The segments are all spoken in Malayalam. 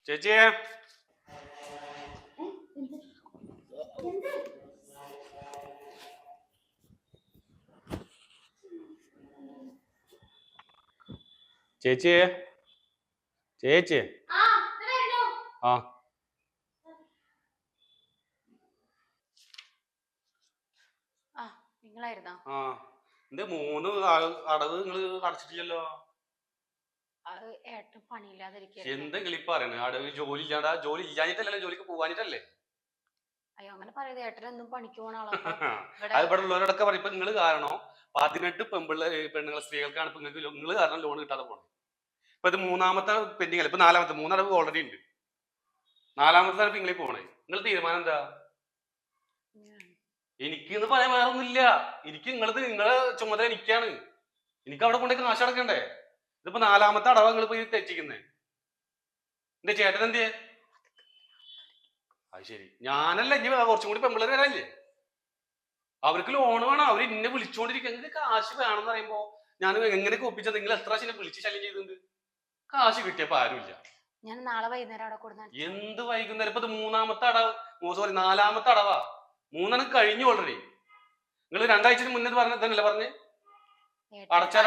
ചേച്ചിയെ ചേച്ചിയെ ചേച്ചിയെ ആ നിങ്ങളായിരുന്നോ? എന്റെ 3 അടവ് നിങ്ങള് അടച്ചിട്ടില്ലല്ലോ. ഏട്ടൻ പണിയില്ലാതിരിക്കുക. എന്തെങ്കിലും ഇപ്പൊ പറയണേ? അടവ് ജോലി ഇല്ലാണ്ടാ? ജോലി ഇല്ലാഞ്ഞിട്ടല്ലേ? ജോലിക്ക് പോവാഞ്ഞിട്ടല്ലേ? അയ്യോ അങ്ങനെ പറയത്. ഏട്ടനെന്നും പണിക്ക് പോണ ആളാ. അത് ഇവിടെ ഉള്ളവരോടൊക്കെ പറയും. ഇപ്പൊ നിങ്ങള് കാരണം 18 പെണ്ണുങ്ങളെ സ്ത്രീകൾക്കാണ് ഇപ്പൊ നിങ്ങള് കാരണം ലോൺ കിട്ടാതെ പോണത്. ഇപ്പൊ ഇത് 3ാമത്തെ പെൻഡിങ് അല്ല, ഇപ്പൊ 4ാമത്തെ. 3 അടവ് ഓൾറെഡി ഉണ്ട്. 4ാമത്തെ ഇപ്പൊ നിങ്ങളീ പോണേ. നിങ്ങൾ തീരുമാനം എന്താ? എനിക്ക് എന്ന് പറയാൻ വേറെ ഒന്നുമില്ല. എനിക്ക് നിങ്ങളെ ചുമതല എനിക്കാണ്. എനിക്ക് അവിടെ കൊണ്ടേ കാശ് അടക്കണ്ടേ? ഇതിപ്പോ 4ാമത്തെ അടവാ നിങ്ങൾ പോയി തെറ്റിക്കുന്നേ. എന്റെ ചേട്ടൻ എന്തിയെ? അത് ശരി, ഞാനല്ല. ഇനി കുറച്ചും കൂടി പെമ്പിള്ളേർ വരാല്ലേ? അവർക്ക് ലോൺ വേണം. അവർ ഇന്നെ വിളിച്ചോണ്ടിരിക്കുക. നിങ്ങൾക്ക് കാശ് വേണമെന്ന് പറയുമ്പോ ഞാൻ എങ്ങനെയൊക്കെ ഒപ്പിച്ചത്? നിങ്ങൾ എത്ര പ്രാവശ്യം വിളിച്ച് ശല്യം ചെയ്തിട്ടുണ്ട്? കാശ് കിട്ടിയപ്പോ ആരുമില്ല. ഞാൻ നാളെ വൈകുന്നേരം അവിടെ കൊടുത്തു. എന്ത് വൈകുന്നേരം? ഇപ്പൊ ഇത് 3ാമത്തെ അടവ്, സോറി 4ാമത്തെ അടവാ. 3 കഴിഞ്ഞു ഓൾറെഡി. നിങ്ങൾ 2 ആഴ്ച മുന്നേ പറഞ്ഞതല്ലേ പറഞ്ഞ് അടച്ചാൽ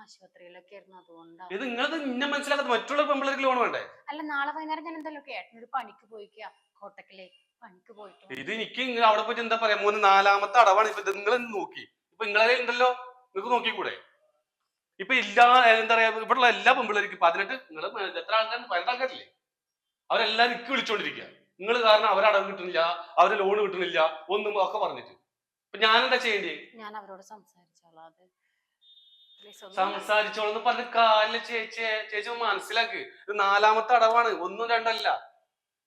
ആശുപത്രിയിലൊക്കെ അതുകൊണ്ടാണ്. ഇത് നിങ്ങളത് ഇന്നെ മനസ്സിലാക്കാത്ത മറ്റുള്ള പെമ്പിള്ളേർക്ക് ലോൺ വേണ്ടേ? അല്ല, നാളെ വൈകുന്നേരം ഞാൻ എന്തായാലും ഏട്ടനൊരു പണിക്ക് പോയിക്കാ, കോട്ടക്കലെ പണിക്ക് പോയിട്ട്. ഇത് എനിക്ക് അവിടെ പോയിട്ട് എന്താ പറയാ? 4ാമത്തെ അടവാണ്. ഇപ്പൊ നിങ്ങൾ നോക്കി, ഇപ്പൊ നിങ്ങളെ ഉണ്ടല്ലോ, നിങ്ങൾക്ക് നോക്കിക്കൂടെ? ഇപ്പൊ ഇല്ല എന്താ പറയാ, ഇവിടെയുള്ള എല്ലാ പെമ്പിള്ളേർക്ക് 18 നിങ്ങൾ എത്ര ആൾക്കാർ? 18 ആൾക്കാരില്ലേ? അവരെല്ലാരും ഇക്ക് വിളിച്ചോണ്ടിരിക്കുക. നിങ്ങൾ കാരണം അവരെ അടവ് കിട്ടുന്നില്ല, അവരെ ലോൺ കിട്ടുന്നില്ല, ഒന്നും ഒക്കെ പറഞ്ഞിട്ട്. ഇപ്പൊ ഞാൻ എന്താ ചെയ്യേണ്ടി? ഞാൻ അവരോട് സംസാരിച്ചോളാം. സംസാരിച്ചോളെന്ന് പറഞ്ഞ കാലില് ചേച്ചി മനസ്സിലാക്ക്. ഇത് 4ാമത്തെ അടവാണ്, 1ഉം 2ഉം അല്ല.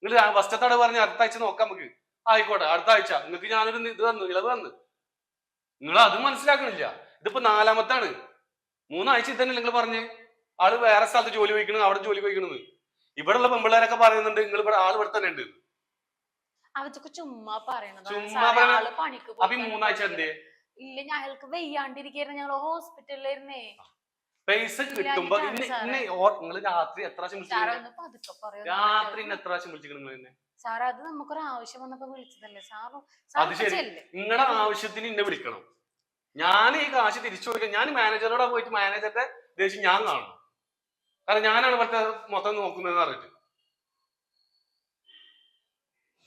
നിങ്ങൾ ഫസ്റ്റത്തെ അടവ് പറഞ്ഞ് അടുത്ത ആഴ്ച നോക്കാം നമുക്ക്. ആയിക്കോട്ടെ, അടുത്ത ആഴ്ച നിങ്ങൾക്ക് ഞാനൊരു ഇത് തന്നു, ഇളവ് തന്നു. നിങ്ങൾ അത് മനസ്സിലാക്കണില്ല. ഇതിപ്പോ 4ാമത്താണ്. 3 ആഴ്ച തന്നെ നിങ്ങൾ പറഞ്ഞ് ആള് വേറെ സ്ഥലത്ത് ജോലി പോയിക്കണ്, അവിടെ ജോലി പോയിക്കണെന്ന്. ഇവിടെ ഉള്ള പെമ്പിള്ളേരൊക്കെ പറയുന്നുണ്ട് നിങ്ങൾ ഇവിടെ ആള് ഇവിടെ തന്നെ ഉണ്ട്. ചുമ്മാ പറയണത്. അപ്പൊ 3 ആഴ്ച എന്തേ? ഇല്ല, ഞങ്ങൾക്ക് വെയ്യാണ്ടിരിക്കായിരുന്നു. ഞങ്ങൾ ഹോസ്പിറ്റലിലായിരുന്നേ. പൈസ കിട്ടുമ്പോ നിങ്ങൾ രാത്രി എത്ര പ്രാവശ്യം വിളിച്ചിരുന്നു? സാർ, അത് നമുക്കൊരു ആവശ്യം വന്നപ്പോ വിളിച്ചതല്ലേ സാർ. അത് ശരി, നിങ്ങളുടെ ആവശ്യത്തിന് എന്നെ വിളിക്കണം. ഞാൻ ഈ കാശ് തിരിച്ചു കൊടുക്കാൻ ഞാൻ മാനേജറോടെ പോയിട്ട് മാനേജറുടെ ദേഷ്യം ഞാൻ കാണണം. കാരണം ഞാനാണ് ഇവിടുത്തെ മൊത്തം നോക്കുന്നതെന്ന് പറഞ്ഞിട്ട്.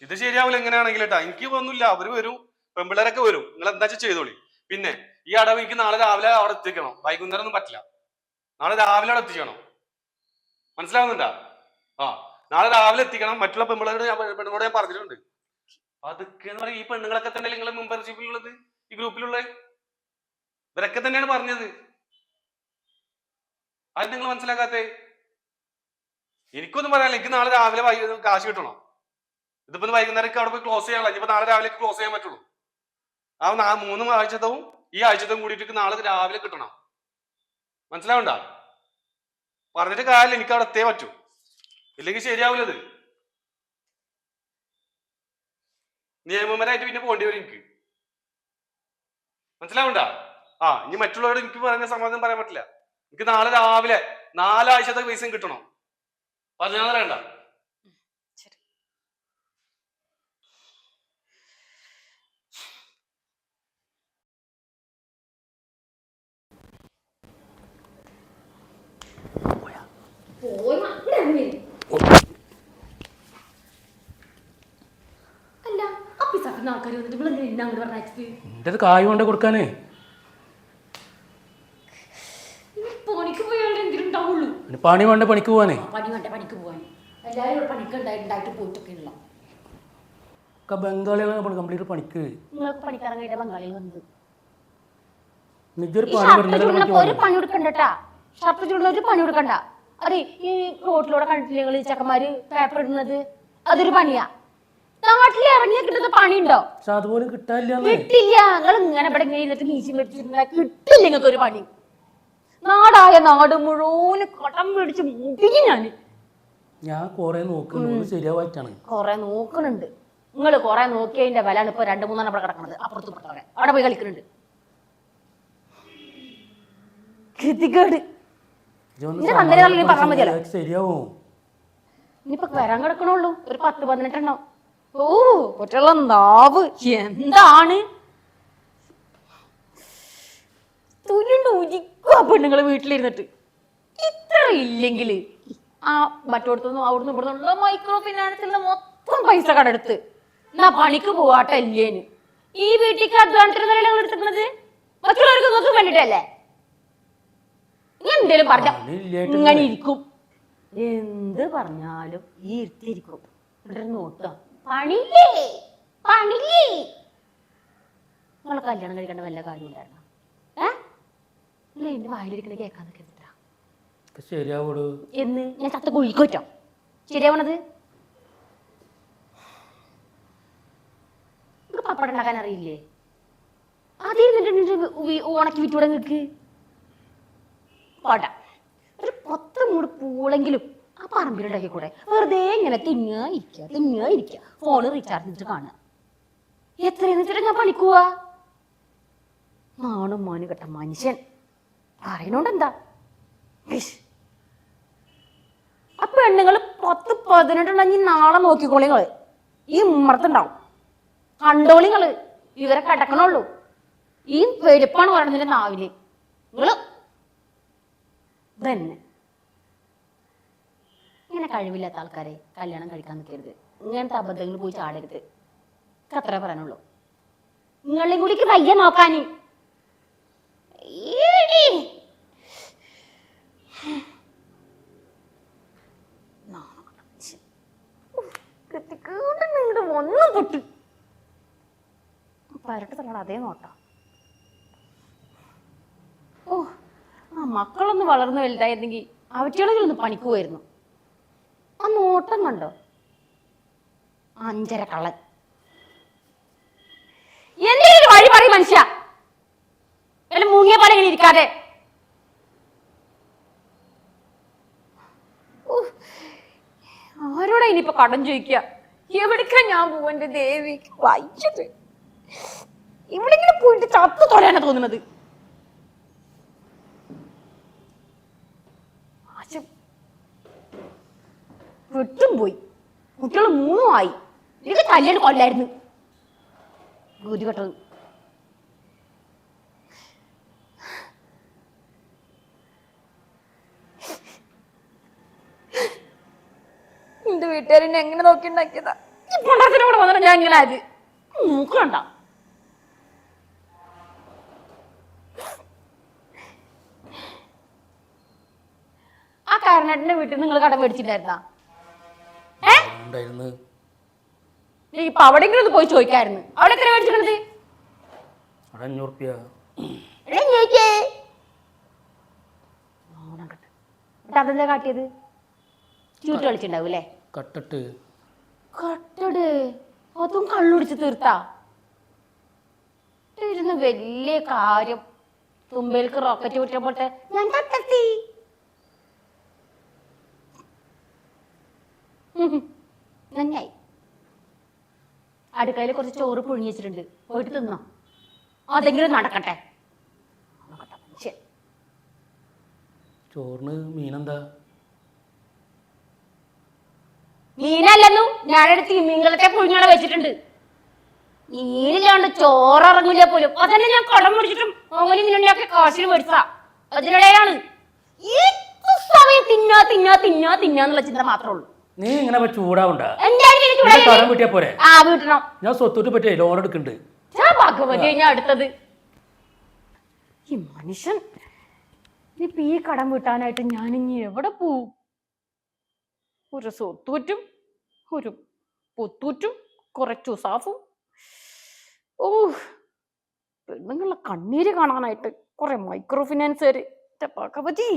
ഇത് ശരിയാവില്ല എങ്ങനെയാണെങ്കിൽ കേട്ടാ. എനിക്ക് ഒന്നുമില്ല, അവര് വരും, പെമ്പിള്ളേരൊക്കെ വരും. നിങ്ങൾ എന്താ ചെയ്തോളി. പിന്നെ ഈ അടവ് എനിക്ക് നാളെ രാവിലെ അവിടെ എത്തിക്കണം. വൈകുന്നേരം ഒന്നും പറ്റില്ല. നാളെ രാവിലെ അവിടെ എത്തിക്കണം. മനസ്സിലാവുന്നുണ്ടാ? നാളെ രാവിലെ എത്തിക്കണം. മറ്റുള്ള പെമ്പിള്ളേരോട് ഞാൻ പറഞ്ഞിട്ടുണ്ട്. അതൊക്കെ എന്ന് പറയും. ഈ പെണ്ണുങ്ങളൊക്കെ തന്നെ നിങ്ങൾ മെമ്പർഷിപ്പിലുള്ളത്, ഈ ഗ്രൂപ്പിലുള്ളത്, ഇവരൊക്കെ തന്നെയാണ് പറഞ്ഞത്. അത് നിങ്ങൾ മനസ്സിലാക്കാത്തേ? എനിക്കൊന്നും പറയാനില്ല. എനിക്ക് നാളെ രാവിലെ കാശ് കിട്ടണം. ഇതിപ്പോ വൈകുന്നേരം അവിടെ പോയി ക്ലോസ് ചെയ്യാനുള്ള. ഇനിയിപ്പോ നാളെ രാവിലെ ക്ലോസ് ചെയ്യാൻ പറ്റുള്ളൂ. ആ 3 ആഴ്ചത്തവും ഈ ആഴ്ചത്തവും കൂടിയിട്ട് നാളെ രാവിലെ കിട്ടണം. മനസ്സിലാവണ്ട? പറഞ്ഞിട്ട് കാര്യമില്ല. എനിക്ക് അവിടെ എത്തേ പറ്റൂ, ഇല്ലെങ്കിൽ ശരിയാവില്ലത്. നിയമപരമായിട്ട് പിന്നെ പോകേണ്ടി വരും എനിക്ക്. മനസ്സിലാവണ്ട? ഇനി മറ്റുള്ളവരോട് എനിക്ക് പറയുന്ന സമാധാനം പറയാൻ പറ്റില്ല. എനിക്ക് നാളെ രാവിലെ 4 ആഴ്ചത്തെ പൈസയും കിട്ടണം. പറഞ്ഞാൽ വേണ്ട. എന്റെ കായ് കൊണ്ട് കൊടുക്കാനേ. പണി വേണ്ട, പണിക്ക് പോവാനേ. ബംഗാളികളെ കംപ്ലീറ്റ് പണിക്ക്. പണി കൊടുക്കണ്ട. അതെ, ഈ റോഡിലൂടെ കണ്ടില്ലേ ചെക്കന്മാര് പേപ്പർ ഇടുന്നത്? അതൊരു പണിയാ. നാട്ടിൽ ഇറങ്ങിയ കിട്ടുന്ന പണിയുണ്ടോ? അതുപോലും കിട്ടില്ല. നിങ്ങൾ ഇങ്ങനെ ഇവിടെ ഇങ്ങനെ മീശം വെച്ചിട്ടുണ്ടാ കിട്ടില്ല നിങ്ങൾക്ക് ഒരു പണി. നാടായ നാട് മുഴുവന് കടം പിടിച്ച് മുടിഞ്ഞു. ഞാൻ കൊറേ നോക്കുന്നുണ്ട്, ശരിയാവായിട്ടാണ്. കൊറേ നോക്കുന്നുണ്ട്. നിങ്ങൾ കൊറേ നോക്കിയതിന്റെ വിലാണ് ഇപ്പൊ 2-3 അവിടെ കിടക്കുന്നത്. അപ്പുറത്ത് അവിടെ പോയി കളിക്കുന്നുണ്ട്. ശരിയാവും. ഇനിയിപ്പൊ വരാൻ കിടക്കണുള്ളൂ ഒരു 10-12 എണ്ണം. ഓ ഒറ്റുള്ള നാവ് എന്താണ് തുരുണ്ട് ഉരിക്കുക പെണ്ണുങ്ങള് വീട്ടിലിരുന്നിട്ട്. ഇത്ര ഇല്ലെങ്കില് ആ മറ്റോടത്തുനിന്നും അവിടുന്ന് ഇവിടുന്നുള്ള മൈക്രോ ഫിനാൻസിലെ മൊത്തം പൈസ കടെടുത്ത് എന്നാ പണിക്ക് പോവാട്ടെ ഇല്ലേന്. ഈ വീട്ടിലേക്ക് അധ്വാനത്തിന് ഞങ്ങൾ എടുത്തിട്ടുള്ളത് മറ്റുള്ളവർക്ക് നോക്കാൻ വേണ്ടിട്ടല്ലേ. എന്തേലും പറഞ്ഞ ഇങ്ങനെ ഇരിക്കും, എന്ത് പറഞ്ഞാലും ഈ ഇരുത്തിരിക്കും. ഇവിടെ നോക്കുക പണില്ലേ പണില്ലേ. നിങ്ങളെ കല്യാണം കഴിക്കേണ്ട വല്ല കാര്യം ഉണ്ടായിരുന്ന എന്റെ വായിലിരിക്കണ കേൾക്കാൻ നിൽക്കുന്നില്ല. ശരിയാവൂടൂ എന്ന് ഞാൻ ചത്ത കുഴിക്കോറ്റോ ശരിയാവണത്? പപ്പടം ഉണ്ടാക്കാൻ അറിയില്ലേ? അതിൽ ഉണക്കി വിറ്റൂടെ നിൽക്ക് പോട്ടെ. ഒരു 10 മൂട് പൂളെങ്കിലും ആ പറമ്പിലുണ്ടാക്കി കൂടെ? വെറുതെ ഇങ്ങനെ തിന്നുക ഇരിക്കുക ഫോണ് റീചാർജ് ചെയ്തിട്ട് കാണുക. എത്രയെന്ന് വെച്ചിട്ട് ഞാൻ പണിക്കുവാ? നാണും മോന് കെട്ട മനുഷ്യൻ പറയണോണ്ട് എന്താ? ആ പെണ്ണുങ്ങള് 10-18 ഉണ്ടെങ്കിൽ നാളെ നോക്കിക്കോളിങ്ങള്. ഈ ഉമ്മർത്തുണ്ടാവും കണ്ടോളിങ്ങള്. ഇവരെ കിടക്കണുള്ളൂ. ഈ വെളുപ്പാണ് പറയുന്നതിന്റെ നാവില്. നിങ്ങള് തന്നെ ഇങ്ങനെ കഴിവില്ലാത്ത ആൾക്കാരെ കല്യാണം കഴിക്കാൻ നിൽക്കരുത്. ഇങ്ങനത്തെ അബദ്ധങ്ങൾ പോയി ചാടരുത്. അത്രേ പറയാനുള്ളൂ. നിങ്ങളെയും കൂടിക്ക് വയ്യ നോക്കാന്. ഒന്നും പൊട്ടു പരട്ട് തള്ളട അതേ നോട്ട. ഓ ആ മക്കളൊന്ന് വളർന്നു വലുതായിരുന്നെങ്കിൽ അവറ്റകളൊന്ന് പണിക്ക് പോയിരുന്നു. ആ നോട്ടം കണ്ടോ? 5 കള്ളൻ. എന്തെങ്കിലും വഴി പറയും മനുഷ്യ. എല്ലാം മുങ്ങിയ പോലെ ഇങ്ങനെ ഇരിക്കാതെ. ആരോടാ ഇനിയിപ്പോ കടം ചോദിക്കുക? എവിടേക്കാ ഞാൻ പോവന്റെ ദേവി? വായിച്ചത് ഇവിടെങ്കിലും പോയിട്ട് ചത്തു തൊഴാനാ തോന്നുന്നത്. വിട്ടും പോയി. കുട്ടികൾ 3 ആയി. എനിക്ക് കല്യാണം കൊല്ലായിരുന്നു ഗതി കെട്ടത്. എന്റെ വീട്ടുകാരെന്നെ എങ്ങനെ നോക്കിണ്ടാക്കിയതാ. ഈ പൊണ്ടാത്തിനോട് വന്നിട്ട് ഞാൻ ഇങ്ങനെ ആയത് നോക്കണ്ട. ആ കാരണേട്ടന്റെ വീട്ടിൽ നിങ്ങൾ കടം മേടിച്ചിട്ടുണ്ടായിരുന്നാ? ഇപ്പൊ അവിടെങ്കിലും ഒന്ന് പോയി ചോദിക്കായിരുന്നു. അവിടെ എത്ര മേടിച്ചിട്ടുള്ളത്? 500 റുപ്യ. അതെന്താ കാട്ടിയത്? ചൂട്ട് കളിച്ചിട്ടുണ്ടാവും അല്ലേ? കട്ടട്ട് അതും കള്ളുടിച്ച് തീർത്താ ഇരുന്ന് വലിയ കാര്യം. തുമ്പയിലേക്ക് റോക്കറ്റ് വിട്ടപ്പോട്ടെ ഞാൻ കട്ടെത്തി. നന്നായി. അടുക്കളയിൽ കുറച്ച് ചോറ് പുഴുങ്ങി വെച്ചിട്ടുണ്ട്, പോയിട്ട് തിന്നോ. അതെങ്കിലും നടക്കട്ടെ. ചോറിന് മീനെന്താ? മീനല്ലെന്നും ഞാനെടുത്ത് മീൻകളത്തെ പുഴുങ്ങാടെ വെച്ചിട്ടുണ്ട്. മീനില്ലാണ്ട് ചോറിറങ്ങില്ല പോലും. അതന്നെ ഞാൻ കടം പിടിച്ചിട്ടും അങ്ങനെ ഇങ്ങനെയൊക്കെ കാശിന് മേടിച്ചാ. അതിനിടെയാണ് ഈ സമയം തിന്നാന്നുള്ള ചിന്ത മാത്രമേ ഉള്ളൂ. നീ ഇങ്ങനെ ചൂടാവണ്ട. പോരെ ഞാൻ സ്വത്തൂട്ട് പറ്റിയ ലോൺ എടുക്കുന്നുണ്ട്. ഭഗവതി ഞാൻ അടുത്തത് ഈ മനുഷ്യൻ. ഇനിയിപ്പൊ ഈ കടം വീട്ടാനായിട്ട് ഞാനിനി എവിടെ പോവും? ഒരു സ്വത്തൂറ്റും ഒരു പൊത്തൂറ്റും കുറച്ചു സാഫും. ഓ പെണ്ണുങ്ങളുടെ കണ്ണീര് കാണാനായിട്ട് കുറെ മൈക്രോ ഫിനാൻസുകാര്. ഭഗവതി